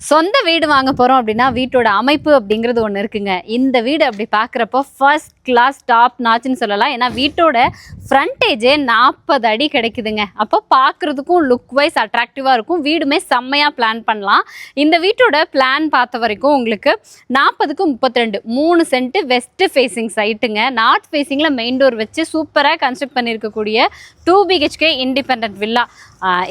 சொந்த வீடு வாங்க போகிறோம் அப்படின்னா வீட்டோட அமைப்பு அப்படிங்கிறது ஒன்று இருக்குங்க. இந்த வீடு அப்படி பார்க்குறப்போ ஃபர்ஸ்ட் கிளாஸ் டாப் நாச்சுன்னு சொல்லலாம். ஏன்னா வீட்டோட ஃப்ரண்டேஜே 40 அடி கிடைக்குதுங்க. அப்போ பார்க்குறதுக்கும் லுக் வைஸ் அட்ராக்டிவாக இருக்கும். வீடுமே செம்மையாக பிளான் பண்ணலாம். இந்த வீட்டோட பிளான் பார்த்த வரைக்கும் உங்களுக்கு 40க்கு 32 3 சென்ட் வெஸ்ட் ஃபேஸிங் சைட்டுங்க. நார்த் ஃபேஸிங்கில் மெயின் டோர் வச்சு சூப்பராக கன்ஸ்ட்ரக்ட் பண்ணியிருக்கக்கூடிய 2 BHK இண்டிபெண்ட் வில்லா.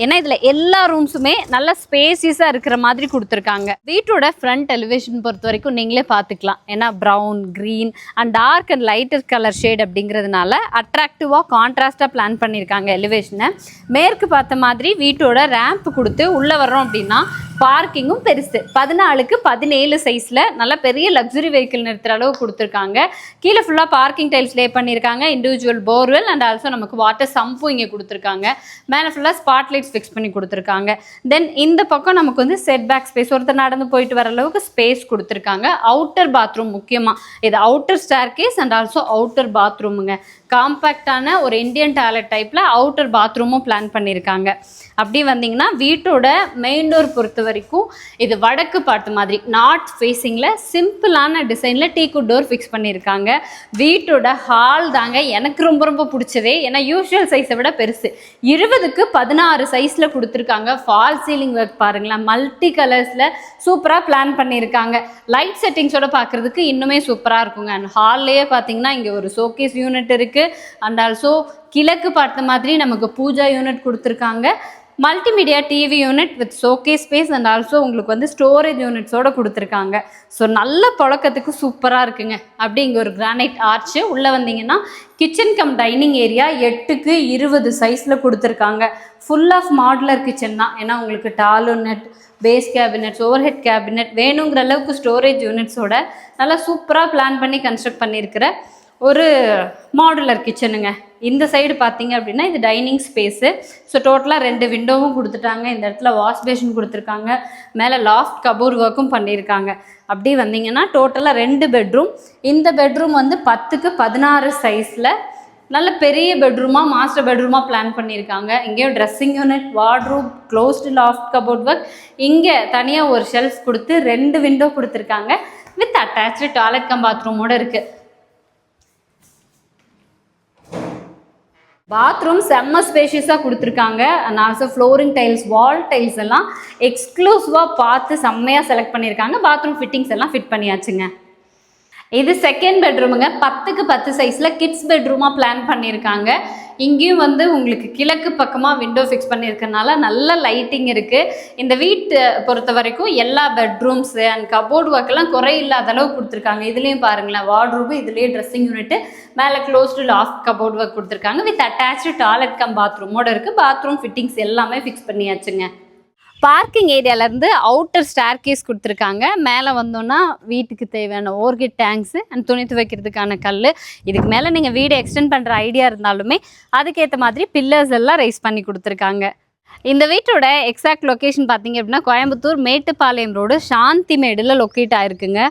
ஏன்னா இதில் எல்லா ரூம்ஸுமே நல்ல ஸ்பேசியஸாக இருக்கிற மாதிரி கொடுத்துருக்காங்க. வீட்டோட ஃப்ரண்ட் எலிவேஷன் பொறுத்த வரைக்கும் நீங்களே பார்த்துக்கலாம். ஏன்னா brown, green and dark and lighter colour shade அப்படிங்கிறதுனால அட்ராக்டிவாக கான்ட்ராஸ்டாக பிளான் பண்ணியிருக்காங்க எலிவேஷனை. மேற்கு பார்த்த மாதிரி வீட்டோட ரேம்ப் கொடுத்து உள்ளே வர்றோம் அப்படின்னா பார்க்கிங்கும் பெருசு 14க்கு 17 சைஸில் நல்ல பெரிய லக்ஸுரி வெஹிக்கிள் நிறுத்துகிற அளவு கொடுத்துருக்காங்க. கீழே ஃபுல்லாக பார்க்கிங் டைல்ஸ் லே பண்ணியிருக்காங்க. இண்டிவிஜுவல் போர்வெல் அண்ட் ஆல்சோ நமக்கு வாட்டர் சம்பும் இங்கே கொடுத்துருக்காங்க. மேலே ஃபுல்லாக ஸ்பாட் லைட்ஸ் ஃபிக்ஸ் பண்ணி கொடுத்துருக்காங்க. தென் இந்த பக்கம் நமக்கு வந்து செட் பேக் ஸ்பேஸ், ஒருத்தர் நடந்து போயிட்டு வர அளவுக்கு ஸ்பேஸ் கொடுத்துருக்காங்க. அவுட்டர் பாத்ரூம் முக்கியமாக இது outer staircase and also outer பாத்ரூமுங்க. காம்பேக்டான ஒரு இந்தியன் டாய்லெட் டைப்பில் அவுட்டர் பாத்ரூமும் பிளான் பண்ணியிருக்காங்க. அப்படி வந்தீங்கன்னா வீட்டோட மெயின் டோர் பொறுத்த வரைக்கும் இது வடக்கு பார்த்த மாதிரி நார்த் ஃபேஸிங்கில் சிம்பிளான டிசைனில் டீக்குட் டோர் ஃபிக்ஸ் பண்ணியிருக்காங்க. வீட்டோட ஹால் தாங்க எனக்கு ரொம்ப ரொம்ப பிடிச்சதே. ஏன்னா யூஷுவல் சைஸை விட பெருசு 20க்கு 16 சைஸில் கொடுத்துருக்காங்க. ஃபால் சீலிங் ஒர்க் பாருங்களேன், மல்டி கலர்ஸில் சூப்பராக பிளான் பண்ணியிருக்காங்க. லைட் செட்டிங்ஸோட பார்க்குறதுக்கு இன்னுமே சூப்பராக இருக்குங்க. அண்ட் ஹால்லையே பார்த்தீங்கன்னா இங்கே ஒரு ஷோகேஸ் யூனிட் இருக்குது. அண்ட் ஆல்சோ கிழக்கு பார்த்த மாதிரி நமக்கு பூஜா யூனிட் கொடுத்துருக்காங்க. Multimedia TV unit with showcase space and also உங்களுக்கு வந்து ஸ்டோரேஜ் யூனிட்ஸோடு கொடுத்துருக்காங்க. ஸோ நல்ல புழக்கத்துக்கு சூப்பராக இருக்குங்க. அப்படி இங்கே ஒரு கிரானைட் ஆர்ச்சு உள்ளே வந்தீங்கன்னா கிச்சன் கம் டைனிங் ஏரியா 8க்கு 20 சைஸில் கொடுத்துருக்காங்க. ஃபுல் ஆஃப் மாடுலர் கிச்சன் தான். ஏன்னா உங்களுக்கு tall unit, base cabinets, over head cabinet வேணுங்கிற அளவுக்கு ஸ்டோரேஜ் யூனிட்ஸோட நல்லா சூப்பராக பிளான் பண்ணி கன்ஸ்ட்ரக்ட் பண்ணியிருக்கிற ஒரு மாடுலர் கிச்சனுங்க. இந்த சைடு பார்த்தீங்க அப்படின்னா இது டைனிங் ஸ்பேஸு. ஸோ டோட்டலாக 2 விண்டோவும் கொடுத்துட்டாங்க. இந்த இடத்துல வாஷ் பேஷன் கொடுத்துருக்காங்க. மேலே லாஃப்ட் கபோர்ட் ஒர்க்கும் பண்ணியிருக்காங்க. அப்படி வந்தீங்கன்னா டோட்டலாக 2 பெட்ரூம். இந்த பெட்ரூம் வந்து 10க்கு 16 சைஸில் நல்ல பெரிய பெட்ரூமாக மாஸ்டர் பெட்ரூமாக பிளான் பண்ணியிருக்காங்க. இங்கேயும் dressing unit, wardrobe, closed loft cupboard work. இங்கே தனியாக ஒரு ஷெல்ஃப் கொடுத்து 2 விண்டோ கொடுத்துருக்காங்க வித் அட்டாச்சு டாய்லெட் கம் பாத்ரூமோடு இருக்குது. பாத்ரூம் செம்ம ஸ்பேஷியஸாக கொடுத்துருக்காங்க. And also flooring tiles, wall tiles எல்லாம் எக்ஸ்க்ளூசிவாக பார்த்து செம்மையாக செலக்ட் பண்ணியிருக்காங்க. பாத்ரூம் ஃபிட்டிங்ஸ் எல்லாம் ஃபிட் பண்ணியாச்சுங்க. இது செகண்ட் பெட்ரூமுங்க. 10க்கு 10 சைஸில் கிட்ஸ் பெட்ரூமாக பிளான் பண்ணியிருக்காங்க. இங்கேயும் வந்து உங்களுக்கு கிழக்கு பக்கமாக விண்டோ ஃபிக்ஸ் பண்ணியிருக்கனால நல்ல லைட்டிங் இருக்குது. இந்த வீட்டை பொறுத்த வரைக்கும் எல்லா பெட்ரூம்ஸு அண்ட் கபோர்டு ஒர்க்கெல்லாம் குறை இல்லாத அளவு கொடுத்துருக்காங்க. இதுலேயும் பாருங்களேன், வார்ட்ரூபு, இதுலேயே ட்ரெஸ்ஸிங் யூனிட்டு, மேலே க்ளோஸ்டு லாஃப்ட் கபோர்டு ஒர்க் கொடுத்துருக்காங்க வித் அட்டாச்சு டாய்லெட் கம் பாத்ரூமோடு இருக்குது. பாத்ரூம் ஃபிட்டிங்ஸ் எல்லாமே ஃபிக்ஸ் பண்ணியாச்சுங்க. பார்க்கிங் ஏரியாவிலேருந்து அவுட்டர் ஸ்டேர் கேஸ் கொடுத்துருக்காங்க. மேலே வந்தோன்னா வீட்டுக்கு தேவையான ஓர்கிட் டேங்க்ஸு அண்ட் துணி துவைக்கிறதுக்கான கல். இதுக்கு மேலே நீங்கள் வீடு எக்ஸ்டெண்ட் பண்ணுற ஐடியா இருந்தாலுமே அதுக்கேற்ற மாதிரி பில்லர்ஸ் எல்லாம் ரைஸ் பண்ணி கொடுத்துருக்காங்க. இந்த வீட்டோட எக்ஸாக்ட் லொக்கேஷன் பார்த்தீங்க அப்படின்னா கோயம்புத்தூர் மேட்டுப்பாளையம் ரோடு சாந்திமேடில் லொக்கேட் ஆகிருக்குங்க.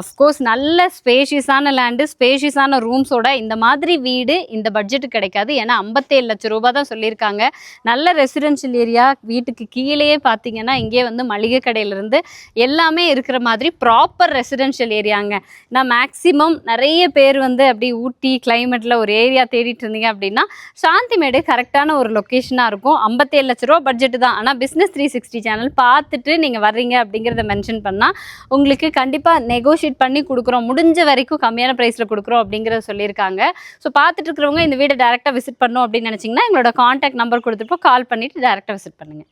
அஃப்கோர்ஸ் நல்ல ஸ்பேஷியஸான லேண்டு, ஸ்பேஷியஸான ரூம்ஸோட இந்த மாதிரி வீடு இந்த பட்ஜெட்டு கிடைக்காது. ஏன்னா 57 லட்சம் ரூபா தான் சொல்லியிருக்காங்க. நல்ல ரெசிடென்ஷியல் ஏரியா. வீட்டுக்கு கீழேயே பார்த்தீங்கன்னா இங்கே வந்து மளிகை கடையிலேருந்து எல்லாமே இருக்கிற மாதிரி ப்ராப்பர் ரெசிடென்ஷியல் ஏரியாங்க. நான் மேக்ஸிமம் நிறைய பேர் வந்து அப்படி ஊட்டி கிளைமேட்டில் ஒரு ஏரியா தேடிட்டு இருந்தீங்க அப்படின்னா சாந்திமேடு கரெக்டான ஒரு லொக்கேஷனாக இருக்கும். 57 லட்ச ரூபா பட்ஜெட்டு தான். ஆனால் பிஸ்னஸ் 360 சேனல் பார்த்துட்டு நீங்கள் வர்றீங்க அப்படிங்கிறத மென்ஷன் பண்ணால் உங்களுக்கு கண்டிப்பாக நெகோஷியேட் பண்ணி கொடுக்குறோம், முடிஞ்ச வரைக்கும் கம்மியான ப்ரைஸில் கொடுக்குறோம் அப்படிங்கிறத சொல்லியிருக்காங்க. ஸோ பார்த்துட்டு இருக்கிறவங்க இந்த வீடை டேரெக்டாக விசிட் பண்ணணும் அப்படின்னு நினச்சிங்கன்னா எங்களோட காண்டாக்ட் நம்பர் கொடுத்துருப்போம், கால் பண்ணிவிட்டு டேரெக்டாக விசிட் பண்ணுங்கள்.